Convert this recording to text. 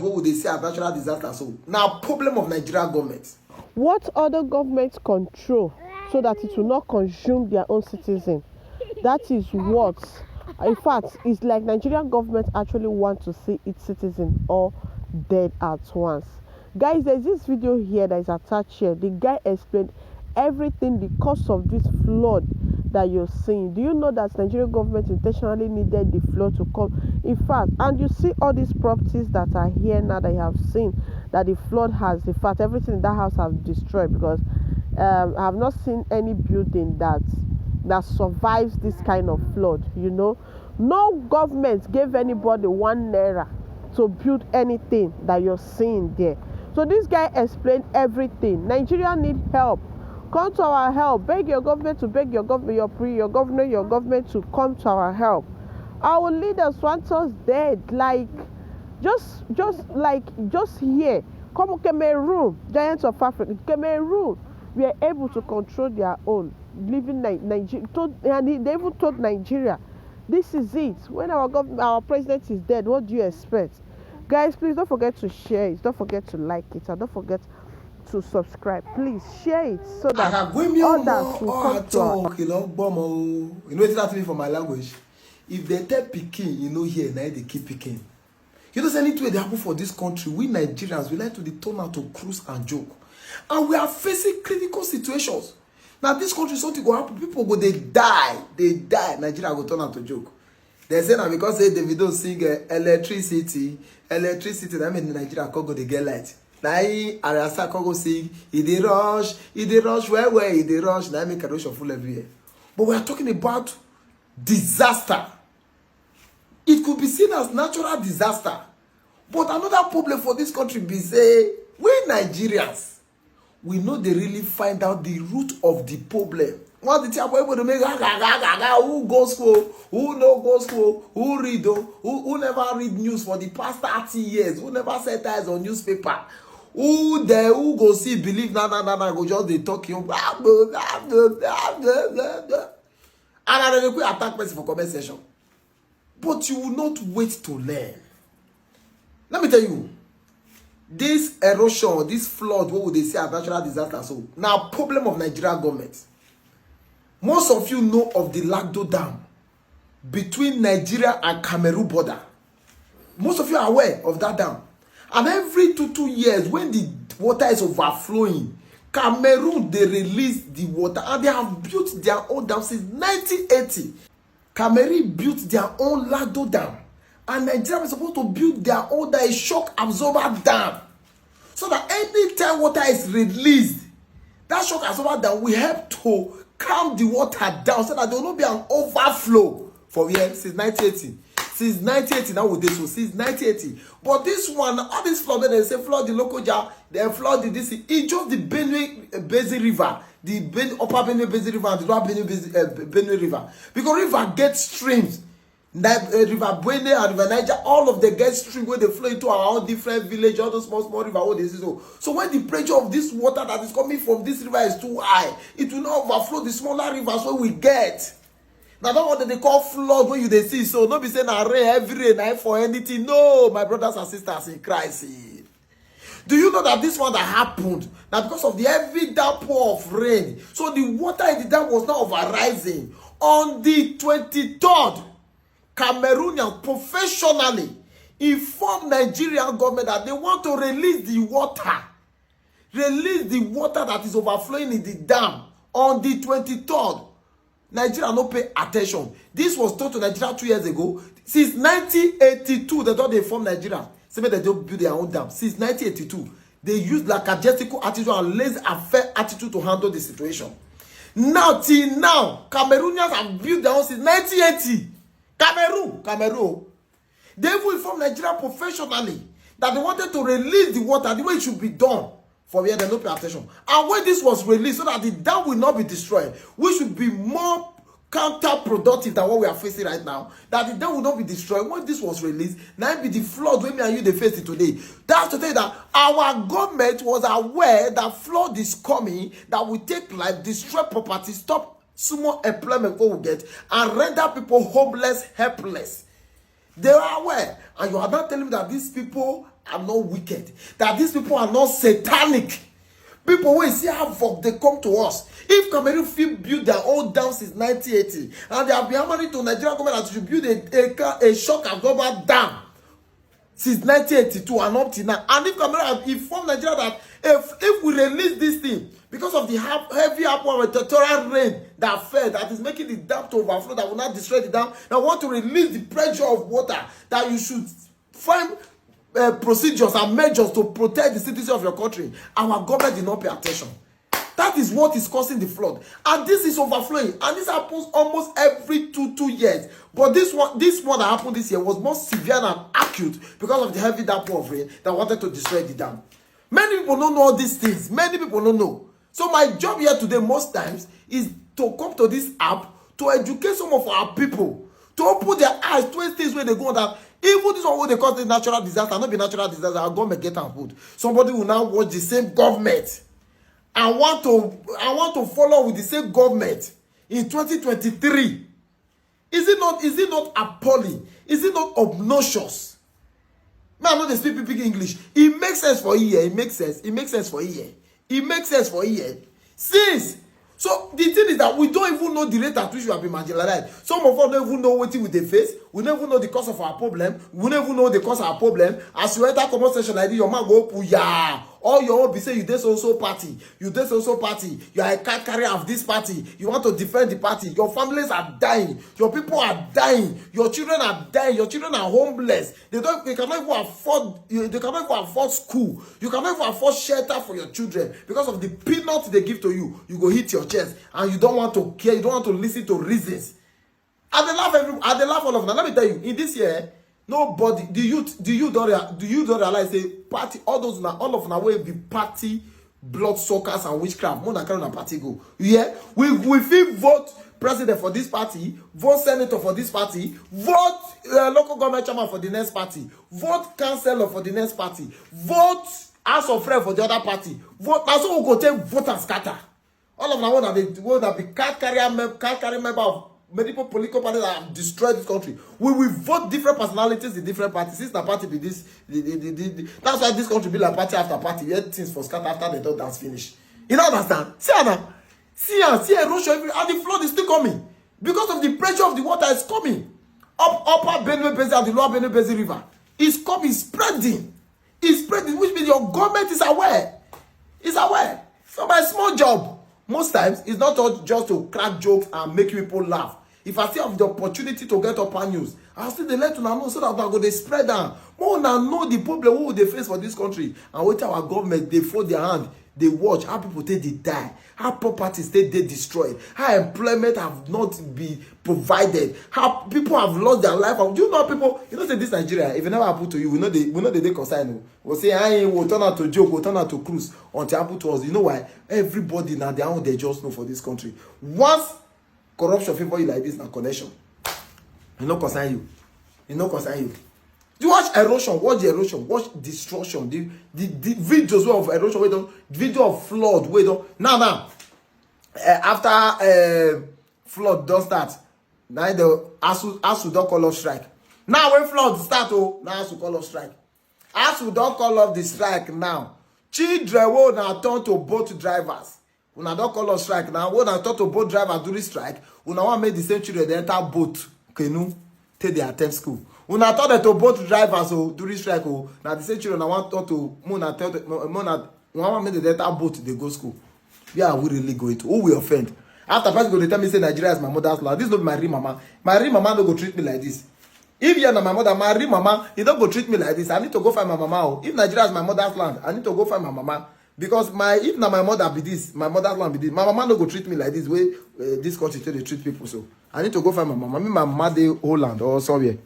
what would they say, a natural disaster. So now problem of Nigerian government. What other governments control so that it will not consume their own citizens? That is what, in fact, it's like Nigerian government actually want to see its citizens all dead at once. Guys, there's this video here that is attached here. The guy explained everything, the cause of this flood that you're seeing. Do you know that Nigerian government intentionally needed the flood to come? In fact, and you see all these properties that are here now that you have seen that the flood has, in fact, everything in that house have destroyed, because I have not seen any building that survives this kind of flood. You know, no government gave anybody 1 naira to build anything that you're seeing there. So this guy explained everything. Nigeria need help. Come to our help. Beg your government to beg your government, your government to come to our help. Our leaders want us dead. Like just here. Come Cameroon, giants of Africa. Cameroon, we are able to control their own. Living Nigeria, and they even told Nigeria, this is it. When our president is dead, what do you expect? Guys, please don't forget to share it. Don't forget to like it. And don't forget to subscribe. Please share it so that others will come to our... You know it's not me for my language. If they tell Peking, you know here, now they keep picking. You know, anything they happen for this country, we Nigerians, we like to turn out to cruise and joke. And we are facing critical situations. Now this country, something go happen, people go, they die. Nigeria go turn out to joke. They say now because they Davido sing electricity, that means Nigeria can go they get light. Now Arasa can go sing, he rush, where, he rush, now make a rush of full everywhere. But we are talking about disaster. It could be seen as natural disaster. But another problem for this country be say, we Nigerians, we know they really find out the root of the problem. What the type of people to make who go school, who no go school, who read, who never read news for the past 30 years, who never set eyes on newspaper, who go see, believe, go just they talk you, and I don't know attack person for comment section. But you will not wait to learn. Let me tell you, this erosion, this flood, what would they say, a natural disaster? So now problem of Nigerian government. Most of you know of the Lagdo Dam between Nigeria and Cameroon border. Most of you are aware of that dam. And every 2 years, when the water is overflowing, Cameroon, they release the water. And they have built their own dam since 1980. Cameroon built their own Lagdo Dam. And Nigeria was supposed to build their own shock absorber dam. So that anytime water is released, that shock absorber dam will help to calm the water down so that there will not be an overflow for here since 1980. Since 1980, now with this one, since 1980. But this one, all this flood, they say flood the local jar, they flood this. It's just the Benue Basin River, the upper Benue Basin River, and the lower Benue River. Because river gets streams. River Benue and River Niger, all of them get stream where they flow into our own different village, all those small river. All this is so when the pressure of this water that is coming from this river is too high, it will not overflow the smaller rivers where we get. Now that's what they call flood when they see. So don't be saying rain every rain for anything. No, my brothers and sisters in Christ. Do you know that this one that happened now because of the heavy downpour of rain? So the water in the dam was not over rising on the 23rd. Cameroonians professionally informed Nigerian government that they want to release the water that is overflowing in the dam on the 23rd. Nigeria no pay attention. This was told to Nigeria 2 years ago. Since 1982, they thought they formed Nigeria. Say they don't build their own dam. Since 1982, they used lackadaisical attitude and laissez-faire attitude to handle the situation. Now, till now, Cameroonians have built their own since 1980. Cameroon. They even informed Nigeria professionally that they wanted to release the water the way it should be done. For where they don't pay attention. And when this was released, so that the dam will not be destroyed, we should be more counterproductive than what we are facing right now. That the dam will not be destroyed. When this was released, now it be the flood when me and you they face it today. That's to tell you that our government was aware that flood is coming, that will take life, destroy property, stop small employment we will get, and render people homeless, helpless. They are aware, and you are not telling me that these people are not wicked, that these people are not satanic. People wey see havoc dey come to us. If Cameroon fit build their own dam since 1980, and they have been hammering to Nigerian government that should build a shock absorber dam since 1982 and up till now, and if Cameroon have informed Nigeria that if we release this thing because of the heavy upward territorial rain that fell, that is making the dam to overflow, that will not destroy the dam, that want to release the pressure of water, that you should find procedures and measures to protect the citizens of your country. Our government did not pay attention. That is what is causing the flood, and this is overflowing, and this happens almost every two years. But this one that happened this year was more severe and acute because of the heavy downpour of rain that wanted to destroy the dam. Many people don't know all these things. Many people don't know. So my job here today most times is to come to this app to educate some of our people, to open their eyes to things where they go that even this one what they call the natural disaster, not be natural disaster, our government get and put. Somebody will now watch the same government and want to follow with the same government in 2023. Is it not appalling? Is it not obnoxious? Man, I know they speak English. It makes sense for here. It makes sense. It makes sense for here. It makes sense for here. Since so the thing is that we don't even know the rate at which we have been marginalized. Some of us don't even know what we they face. We don't even know the cause of our problem. We don't even know the cause of our problem. As you enter comment section like this, your man go puya. All your own be say you this also party. You this also party. You are a card carrier of this party. You want to defend the party. Your families are dying. Your people are dying. Your children are dying. Your children are homeless. They cannot even afford. They cannot even afford school. You cannot even afford shelter for your children because of the peanuts they give to you. You go hit your chest and you don't want to care. You don't want to listen to reasons. And they laugh all of them. Let me tell you, in this year, nobody, the youth don't realize the party, all of them will be party, blood suckers and witchcraft. More than carrying a party go. Yeah, we feel vote president for this party, vote senator for this party, vote local government chairman for the next party, vote councillor for the next party, vote house of rep for the other party, vote. Now so we go take vote and scatter. All of them want to be card carrier member of multiple political parties that have destroyed this country. We will vote different personalities in different parties. Since the party be this, that's why this country be like party after party. We had things for scatter after the done that's finished. You don't understand? See erosion, and the flood is still coming because of the pressure of the water is coming. Upper Benue Basin and the lower Benue Basin River is coming, spreading. It's spreading, which means your government is aware. It's aware. So my small job, most times, it's not just to crack jokes and make people laugh. If I still have the opportunity to get up on news, I'll still let you know so that I go they spread down. More now know the problem what they face for this country. And with our government, they fold their hand, they watch how people they die, how properties they destroyed, how employment have not been provided, how people have lost their life. Do you know people? You know say this Nigeria, if it never happen to you, we know they concern. We'll say I will turn out to joke, we'll turn out to cruise until it happen to us. You know why? Everybody now their own they just know for this country. Once corruption favor you like this, now connection. You know concern you. You know concern you. You watch erosion, watch the erosion, watch destruction, the videos of erosion, we don't video of flood, we don't now after flood don't start. Now the ASU don't call off strike. Now when flood start, now ASU call off strike. ASU don't call off the strike now. Children will now turn to boat drivers. Una don't call off strike now. When I turn to boat drivers during strike, una want make the same children they enter boat canoe take their attempt school. Una thought that to boat drivers during strike now the same children I want to want make the enter boat they go school. Where are we really going to? Who will offend? After person go to tell me say Nigeria is my mother's land. This is not my real mama. My real mama don't go treat me like this. If you're not my mother, my real mama, you don't go treat me like this. I need to go find my mama. If Nigeria is my mother's land, I need to go find my mama. Because if not my mother be this, my mother's land be this. My mama don't go treat me like this way. This country they treat people so. I need to go find my mama. My mama they Holland or somewhere.